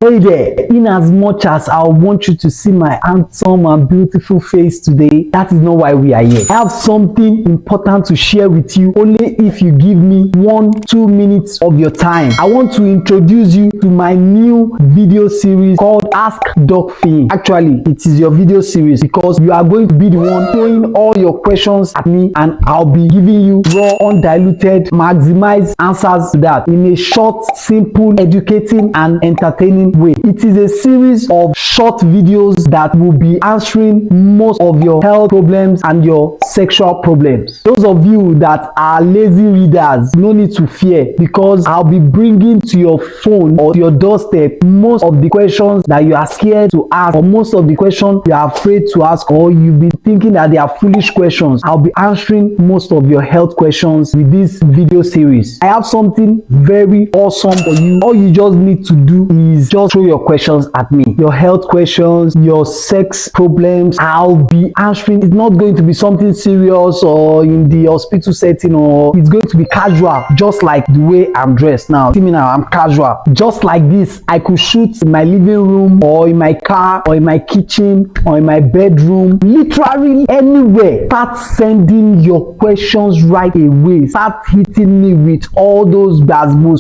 Hey there, in as much as I want you to see my handsome and beautiful face today, that is not why we are here. I have something important to share with you only if you give me 1-2 minutes of your time. I want to introduce you to my new video series called Askdocfiyin. Actually, it is your video series because you are going to be the one throwing all your questions at me and I'll be giving you raw, undiluted, maximized answers to that in a short, simple, educating and entertaining way. It is a series of short videos that will be answering most of your health problems and your sexual problems. Those of you that are lazy readers, no need to fear because I'll be bringing to your phone or your doorstep most of the questions that you are scared to ask, or most of the questions you are afraid to ask, or you've been thinking that they are foolish questions. I'll be answering most of your health questions with this video series. I have something very awesome for you. All you just need to do is just throw your questions at me, your health questions, your sex problems. I'll be answering. It's not going to be something serious or in the hospital setting, or it's going to be casual, just like the way I'm dressed now. See me now, I'm casual. Just like this, I could shoot in my living room or in my car or in my kitchen or in my bedroom, literally anywhere. Start sending your questions right away. Start hitting me with all those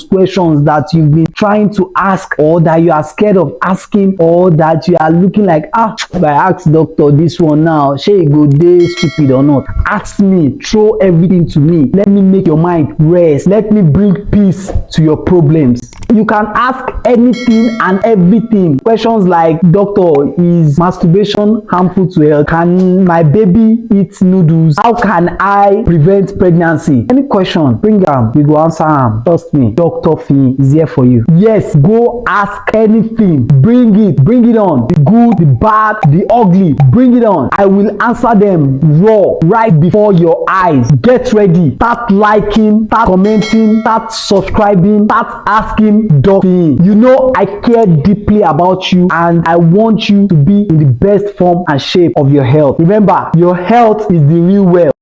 questions that you've been trying to ask, or that you are scared of asking, or that you are looking like, if I ask doctor this one now, shey e go dey stupid or not. Ask me, throw everything to me. Let me make your mind rest. Let me bring peace to your problems. You can ask anything and everything. Questions like, doctor, is masturbation harmful to health? Can my baby eat noodles? How can I prevent pregnancy? Any question, bring am, we go answer am. Trust me, Askdocfiyin is here for you. Yes, go ask anything. Bring it on. The good, the bad, the ugly, bring it on. I will answer them raw, right before your eyes. Get ready. Start liking, start commenting, start subscribing, start asking Docfiyin. You know I care deeply about you and I want you to be in the best form and shape of your health. Remember, your health is the real wealth.